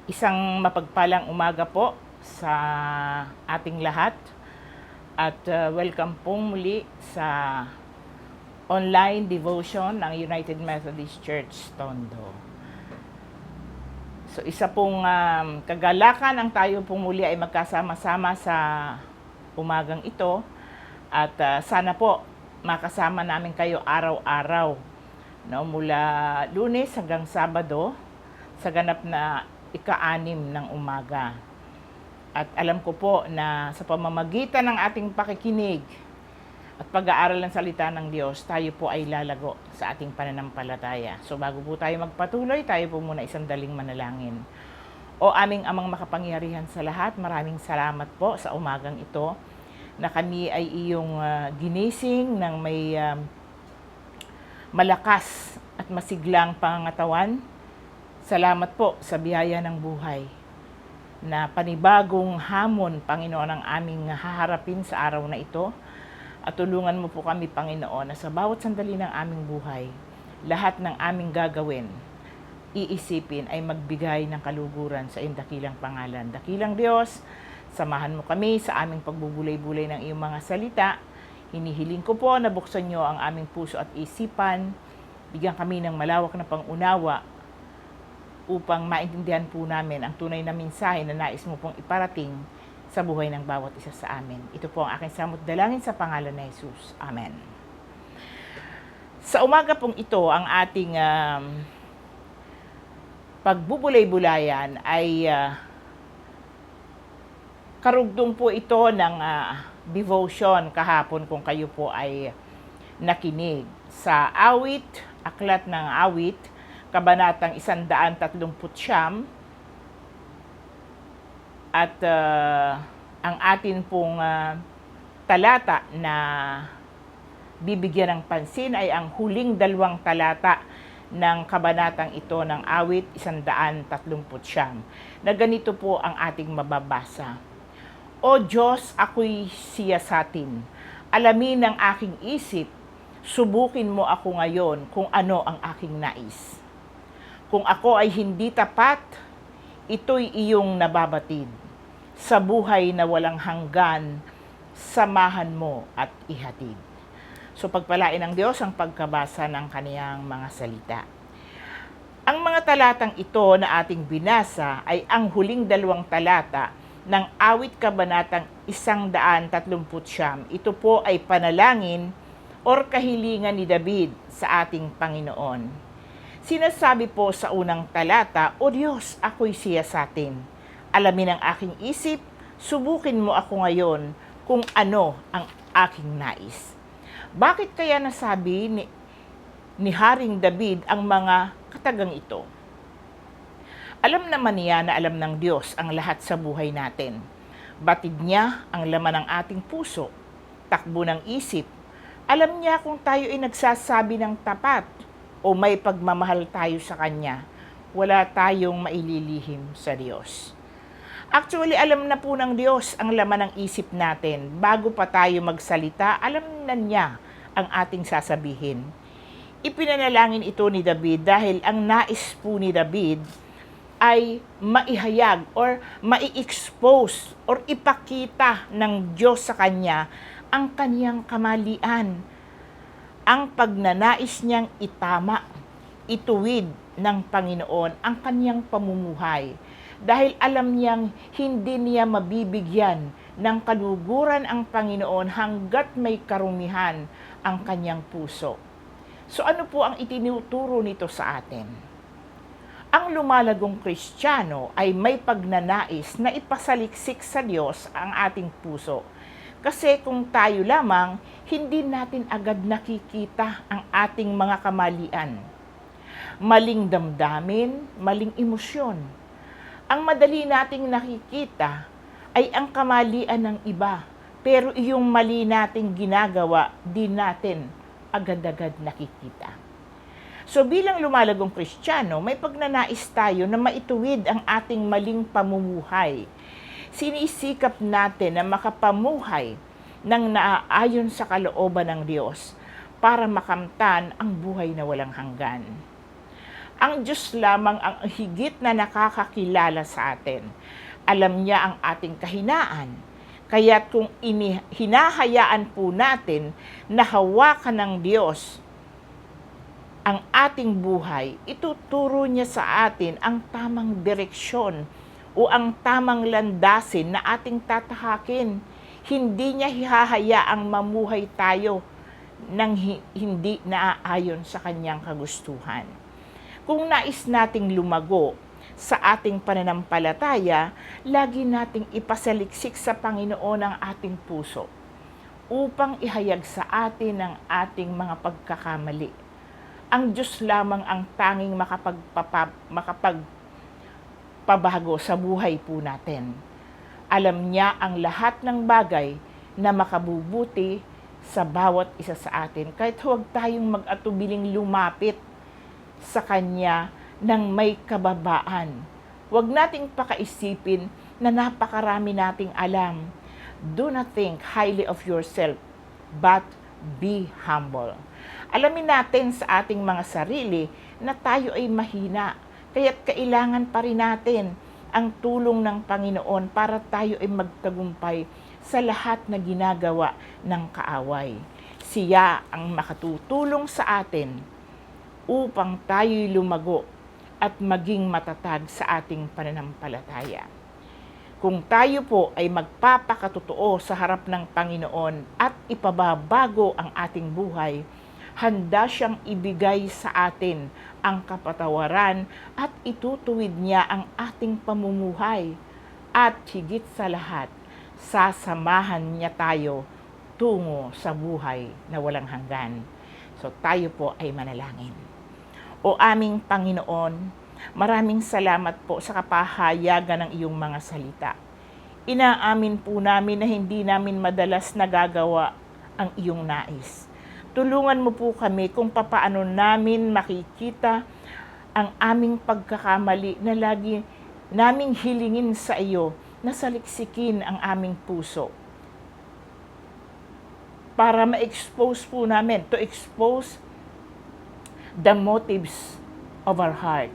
Isang mapagpalang umaga po sa ating lahat at welcome pong muli sa online devotion ng United Methodist Church Tondo. So isa pong kagalakan ang tayo pong muli ay magkasama-sama sa umagang ito at sana po makasama namin kayo araw-araw, no, mula Lunes hanggang Sabado sa ganap na ika-6 ng umaga. At alam ko po na sa pamamagitan ng ating pakikinig at pag-aaral ng salita ng Diyos, tayo po ay lalago sa ating pananampalataya. So bago po tayo magpatuloy, tayo po muna isang daling manalangin. O aming amang makapangyarihan sa lahat, maraming salamat po sa umagang ito na kami ay iyong ginising ng may malakas at masiglang pangangatawan. Salamat po sa biyaya ng buhay na panibagong hamon, Panginoon, ang aming haharapin sa araw na ito. At tulungan mo po kami, Panginoon, na sa bawat sandali ng aming buhay, lahat ng aming gagawin, iisipin ay magbigay ng kaluguran sa iyong dakilang pangalan. Dakilang Diyos, samahan mo kami sa aming pagbubulay-bulay ng iyong mga salita. Hinihiling ko po na buksan niyo ang aming puso at isipan, bigyan kami ng malawak na pangunawa upang maintindihan po namin ang tunay na mensahe na nais mo pong iparating sa buhay ng bawat isa sa amin. Ito po ang aking samot dalangin sa pangalan ni Jesus. Amen. Sa umaga pong ito, ang ating pagbubulay-bulayan ay karugdong po ito ng devotion kahapon kung kayo po ay nakinig sa awit, aklat ng awit, kabanatang 139 at ang atin pong talata na bibigyan ng pansin ay ang huling 2 talata ng kabanatang ito ng awit 139 na ganito po ang ating mababasa. O Diyos, ako'y siyasatin, alamin ang aking isip, subukin mo ako ngayon kung ano ang aking nais. Kung ako ay hindi tapat, ito'y iyong nababatid. Sa buhay na walang hanggan, samahan mo at ihatid. So pagpalain ng Diyos ang pagkabasa ng kaniyang mga salita. Ang mga talatang ito na ating binasa ay ang huling 2 talata ng awit kabanatang 139. Ito po ay panalangin or kahilingan ni David sa ating Panginoon. Sinasabi po sa unang talata, O Diyos, ako'y siyasatin. Alamin ang aking isip, subukin mo ako ngayon kung ano ang aking nais. Bakit kaya nasabi ni Haring David ang mga katagang ito? Alam naman niya na alam ng Diyos ang lahat sa buhay natin. Batid niya ang laman ng ating puso, takbo ng isip. Alam niya kung tayo ay nagsasabi ng tapat o may pagmamahal tayo sa Kanya, wala tayong maililihim sa Diyos. Actually, alam na po ng Diyos ang laman ng isip natin. Bago pa tayo magsalita, alam na niya ang ating sasabihin. Ipinanalangin ito ni David dahil ang nais po ni David ay maihayag or mai-expose or ipakita ng Diyos sa kanya ang kaniyang kamalian. Ang pagnanais niyang itama, ituwid ng Panginoon ang kaniyang pamumuhay. Dahil alam niyang hindi niya mabibigyan ng kaluguran ang Panginoon hanggat may karumihan ang kaniyang puso. So ano po ang itinuturo nito sa atin? Ang lumalagong Kristiyano ay may pagnanais na ipasaliksik sa Diyos ang ating puso. Kasi kung tayo lamang, hindi natin agad nakikita ang ating mga kamalian. Maling damdamin, maling emosyon. Ang madali nating nakikita ay ang kamalian ng iba, pero iyong mali nating ginagawa, di natin agad-agad nakikita. So bilang lumalagong Kristiyano, may pagnanais tayo na maituwid ang ating maling pamumuhay. Sinisikap natin na makapamuhay ng naaayon sa kalooban ng Diyos para makamtan ang buhay na walang hanggan. Ang Diyos lamang ang higit na nakakakilala sa atin. Alam niya ang ating kahinaan. Kaya kung hinahayaan po natin na hawakan ng Diyos ang ating buhay, ituturo niya sa atin ang tamang direksyon o ang tamang landasin na ating tatahakin. Hindi niya hihahayaang mamuhay tayo nang hindi naaayon sa kanyang kagustuhan. Kung nais nating lumago sa ating pananampalataya, lagi nating ipasaliksik sa Panginoon ang ating puso upang ihayag sa atin ang ating mga pagkakamali. Ang Diyos lamang ang tanging makapagpabago sa buhay po natin. Alam niya ang lahat ng bagay na makabubuti sa bawat isa sa atin. Kahit huwag tayong mag-atubiling lumapit sa Kanya ng may kababaan. Huwag nating pakaisipin na napakarami nating alam. Do not think highly of yourself, but be humble. Alamin natin sa ating mga sarili na tayo ay mahina, kaya't kailangan pa rin natin ang tulong ng Panginoon para tayo ay magtagumpay sa lahat na ginagawa ng kaaway. Siya ang makatutulong sa atin upang tayo'y lumago at maging matatag sa ating pananampalataya. Kung tayo po ay magpapakatotoo sa harap ng Panginoon at ipababago ang ating buhay, handa siyang ibigay sa atin ang kapatawaran at itutuwid niya ang ating pamumuhay. At higit sa lahat, sasamahan niya tayo tungo sa buhay na walang hanggan. So tayo po ay manalangin. O aming Panginoon, maraming salamat po sa kapahayagan ng iyong mga salita. Inaamin po namin na hindi namin madalas nagagawa ang iyong nais. Tulungan mo po kami kung papaano namin makikita ang aming pagkakamali na lagi naming hilingin sa iyo na saliksikin ang aming puso. Para ma-expose po namin, to expose the motives of our heart.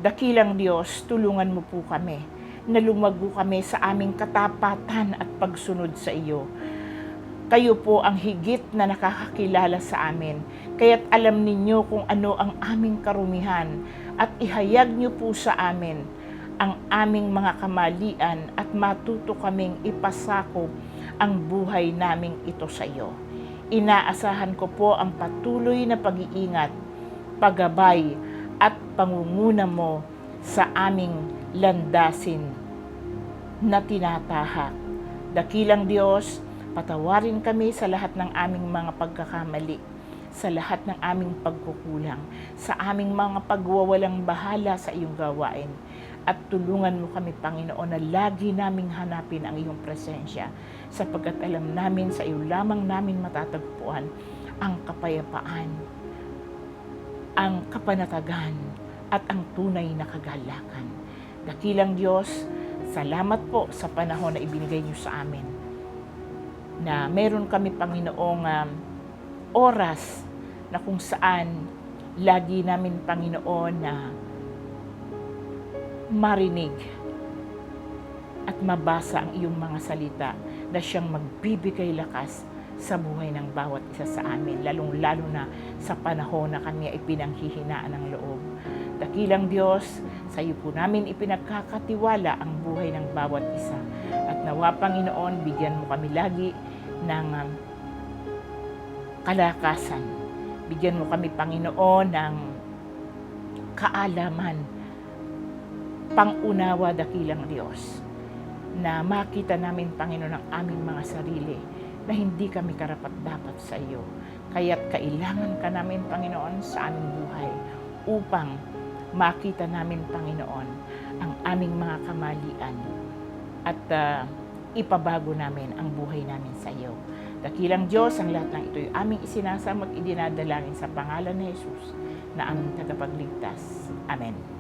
Dakilang Diyos, tulungan mo po kami na lumago kami sa aming katapatan at pagsunod sa iyo. Kayo po ang higit na nakakakilala sa amin, kaya't alam ninyo kung ano ang aming karumihan at ihayag niyo po sa amin ang aming mga kamalian at matuto kaming ipasakop ang buhay naming ito sa iyo. Inaasahan ko po ang patuloy na pag-iingat, paggabay at pangunguna mo sa aming landasin na tinatahak. Dakilang Diyos, patawarin kami sa lahat ng aming mga pagkakamali, sa lahat ng aming pagkukulang, sa aming mga pagwawalang bahala sa iyong gawain. At tulungan mo kami, Panginoon, na lagi naming hanapin ang iyong presensya, sapagkat alam namin sa iyo lamang namin matatagpuan ang kapayapaan, ang kapanatagan, at ang tunay na kagalakan. Dakilang Diyos, salamat po sa panahon na ibinigay niyo sa amin, na meron kami, Panginoong, oras na kung saan lagi namin, Panginoon, na marinig at mabasa ang iyong mga salita na siyang magbibigay lakas sa buhay ng bawat isa sa amin, lalong-lalo na sa panahon na kami ay pinanghihinaan ng loob. Dakilang Diyos, sa iyo po namin ipinagkakatiwala ang buhay ng bawat isa. At nawa, Panginoon, bigyan mo kami lagi ng kalakasan. Bigyan mo kami, Panginoon, ng kaalaman, pangunawa, dakilang Diyos, na makita namin, Panginoon, ang aming mga sarili na hindi kami karapat-dapat sa iyo. Kaya't kailangan ka namin, Panginoon, sa aming buhay upang makita namin, Panginoon, ang aming mga kamalian at ipabago namin ang buhay namin sa iyo. Dakilang Diyos, ang lahat ng ito'y aming isinasamot, idinadalangin sa pangalan ni Jesus na aming tagapagligtas. Amen.